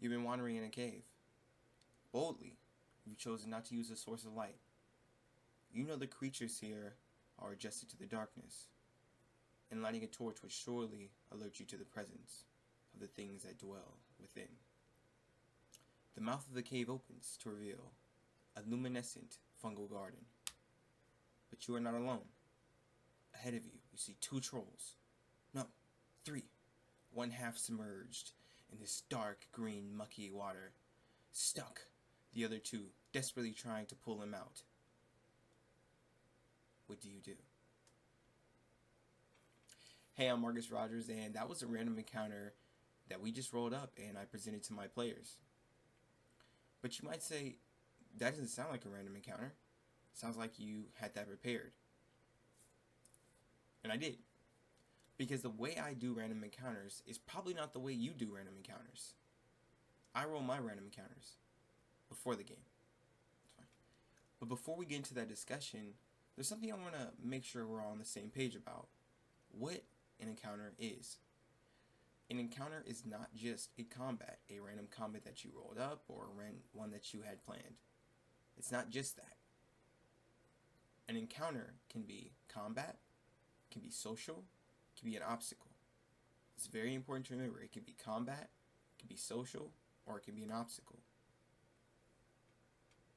You've been wandering in a cave. Boldly, you've chosen not to use a source of light. You know the creatures here are adjusted to the darkness, and lighting a torch would surely alert you to the presence of the things that dwell within. The mouth of the cave opens to reveal a luminescent fungal garden. But you are not alone. Ahead of you, you see two trolls. No, three. One half submerged in this dark green mucky water, stuck. The other two desperately trying to pull him out. What do you do? Hey, I'm Marcus Rogers, and that was a random encounter that we just rolled up and I presented to my players. But you might say, that doesn't sound like a random encounter. Sounds like you had that prepared. And I did. Because the way I do random encounters is probably not the way you do random encounters. I roll my random encounters before the game. But before we get into that discussion, there's something I want to make sure we're all on the same page about. What an encounter is. An encounter is not just a combat, a random combat that you rolled up or one that you had planned. It's not just that. An encounter can be combat, can be social, can be an obstacle. It's very important to remember. It can be combat, it can be social, or it can be an obstacle.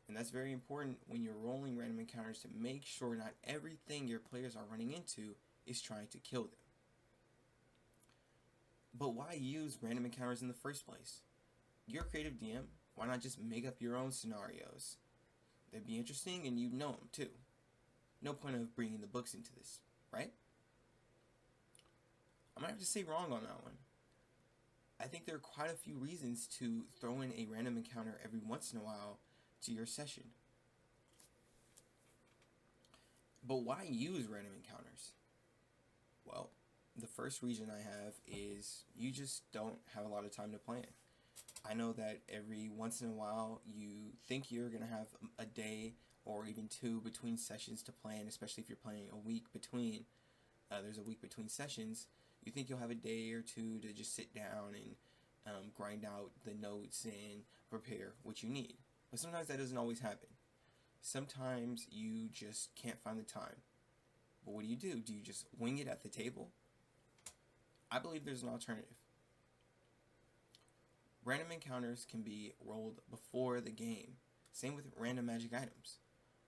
And that's very important when you're rolling random encounters to make sure not everything your players are running into is trying to kill them. But why use random encounters in the first place? You're a creative DM. Why not just make up your own scenarios? They'd be interesting and you'd know them too. No point of bringing the books into this, right? I might have to say wrong on that one. I think there are quite a few reasons to throw in a random encounter every once in a while to your session. But why use random encounters? Well, the first reason I have is you just don't have a lot of time to plan. I know that every once in a while you think you're going to have a day or even two between sessions to plan, especially if you're playing a week between. There's a week between sessions. You think you'll have a day or two to just sit down and grind out the notes and prepare what you need. But sometimes that doesn't always happen. Sometimes you just can't find the time. But what do? Do you just wing it at the table? I believe there's an alternative. Random encounters can be rolled before the game. Same with random magic items.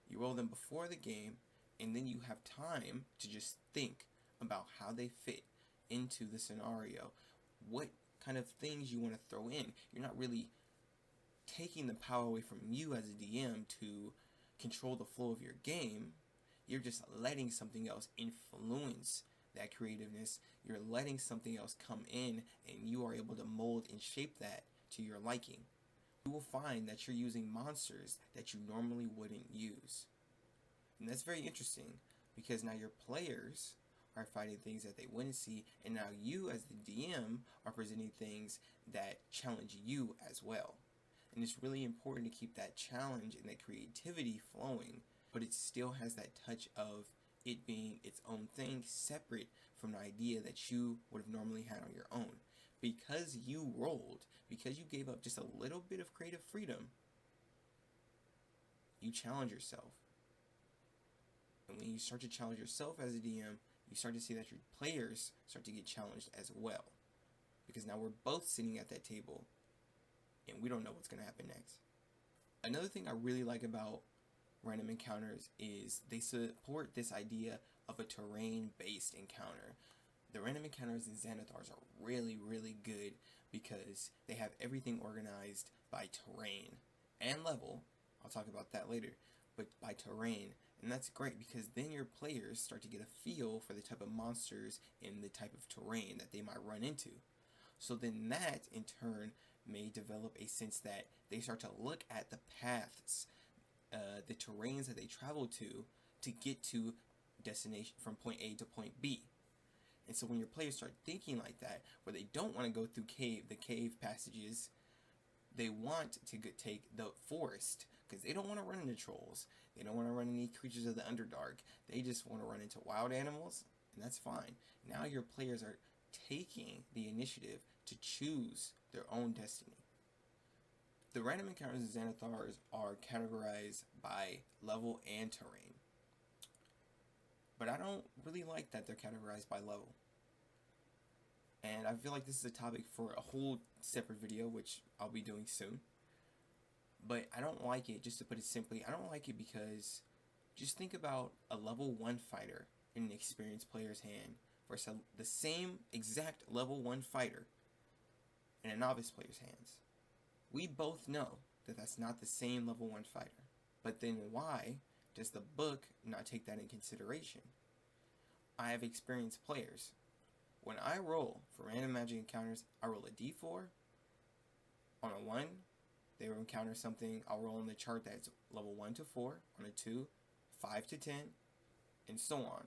You roll them before the game, and then you have time to just think about how they fit into the scenario. What kind of things you want to throw in. You're not really taking the power away from you as a DM to control the flow of your game. You're just letting something else influence that creativeness. You're letting something else come in, and you are able to mold and shape that to your liking. You will find that you're using monsters that you normally wouldn't use. And that's very interesting because now your players are fighting things that they wouldn't see, and now you as the DM are presenting things that challenge you as well. And it's really important to keep that challenge and that creativity flowing, but it still has that touch of it being its own thing, separate from the idea that you would have normally had on your own. Because you rolled, because you gave up just a little bit of creative freedom, you challenge yourself. And when you start to challenge yourself as a DM, you start to see that your players start to get challenged as well. Because now we're both sitting at that table, and we don't know what's going to happen next. Another thing I really like about random encounters is they support this idea of a terrain-based encounter. The random encounters in Xanathars are really, really good because they have everything organized by terrain and level. I'll talk about that later, but by terrain. And that's great because then your players start to get a feel for the type of monsters and the type of terrain that they might run into. So then that, in turn, may develop a sense that they start to look at the paths, the terrains that they travel to get to destination from point A to point B. And so when your players start thinking like that, where they don't want to go through the cave passages, they want to take the forest, because they don't want to run into trolls. They don't want to run into creatures of the Underdark. They just want to run into wild animals, and that's fine. Now your players are taking the initiative to choose their own destiny. The random encounters in Xanathars are categorized by level and terrain. But I don't really like that they're categorized by level. And I feel like this is a topic for a whole separate video, which I'll be doing soon. But I don't like it, just to put it simply, I don't like it because just think about a level 1 fighter in an experienced player's hand versus the same exact level 1 fighter in a novice player's hands. We both know that that's not the same level 1 fighter. But then why does the book not take that in consideration? I have experienced players. When I roll for random magic encounters, I roll a d4. On a 1, they will encounter something. I'll roll on the chart that's level 1 to 4. On a 2, 5 to 10, and so on.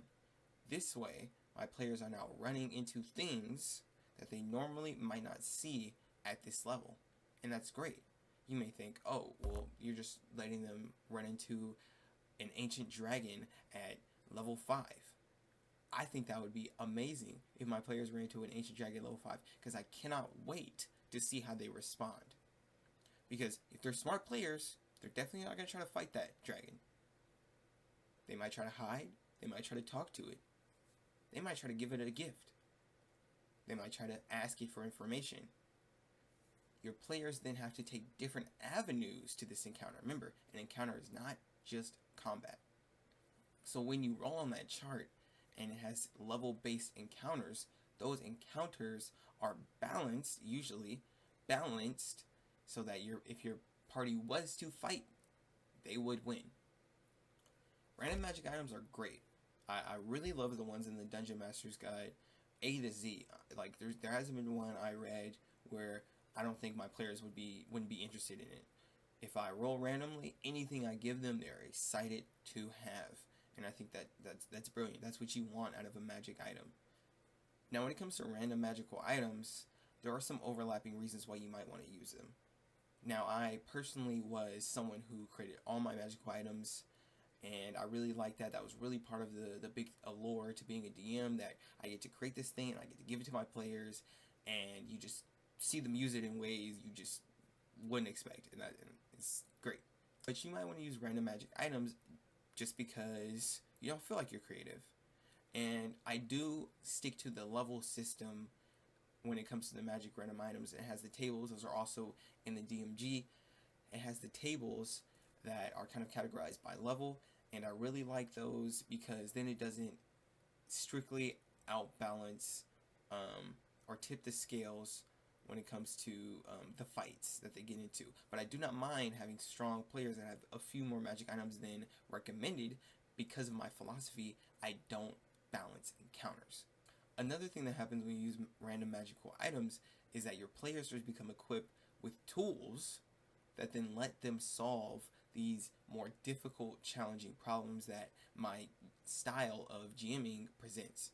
This way, my players are now running into things that they normally might not see at this level. And that's great. You may think, oh, well, you're just letting them run into an ancient dragon at level 5. I think that would be amazing if my players ran into an ancient dragon at level 5, because I cannot wait to see how they respond. Because if they're smart players, they're definitely not going to try to fight that dragon. They might try to hide. They might try to talk to it. They might try to give it a gift. They might try to ask it for information. Your players then have to take different avenues to this encounter. Remember, an encounter is not just combat. So when you roll on that chart and it has level-based encounters, those encounters are balanced, usually balanced, so that if your party was to fight, they would win. Random magic items are great. I really love the ones in the Dungeon Master's Guide, A to Z. Like there hasn't been one I read where I don't think my players wouldn't be interested in it. If I roll randomly, anything I give them, they're excited to have. And I think that's brilliant. That's what you want out of a magic item. Now, when it comes to random magical items, there are some overlapping reasons why you might want to use them. Now, I personally was someone who created all my magical items, and I really liked that. That was really part of the big allure to being a DM, that I get to create this thing and I get to give it to my players, and you just see them use it in ways you just wouldn't expect, and it's great. But you might want to use random magic items just because you don't feel like you're creative. And I do stick to the level system when it comes to the magic random items. It has the tables. Those are also in the DMG. It has the tables that are kind of categorized by level, and I really like those because then it doesn't strictly outbalance or tip the scales when it comes to the fights that they get into. But I do not mind having strong players that have a few more magic items than recommended, because of my philosophy. I don't balance encounters. Another thing that happens when you use random magical items is that your players just become equipped with tools that then let them solve these more difficult, challenging problems that my style of GMing presents.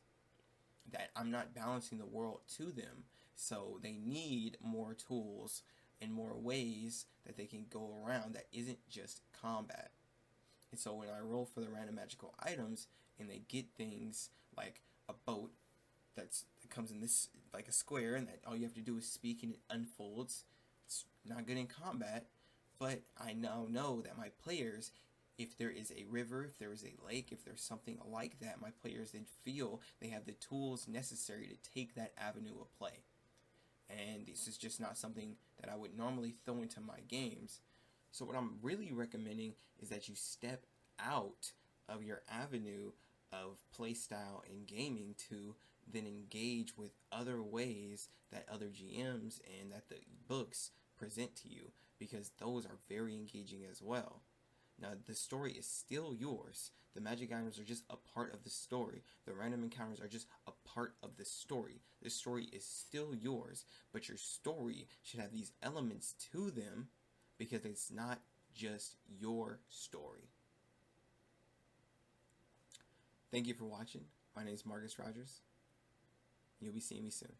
That I'm not balancing the world to them, so they need more tools and more ways that they can go around that isn't just combat. And so when I roll for the random magical items and they get things like a boat that comes in this like a square, and that all you have to do is speak and it unfolds, it's not good in combat. But I now know that my players, if there is a river, if there is a lake, if there's something like that, my players then feel they have the tools necessary to take that avenue of play. And this is just not something that I would normally throw into my games. So what I'm really recommending is that you step out of your avenue of playstyle and gaming to then engage with other ways that other GMs and that the books present to you, because those are very engaging as well. Now, the story is still yours. The magic items are just a part of the story. The random encounters are just a part of the story. The story is still yours, but your story should have these elements to them, because it's not just your story. Thank you for watching. My name is Marcus Rogers. You'll be seeing me soon.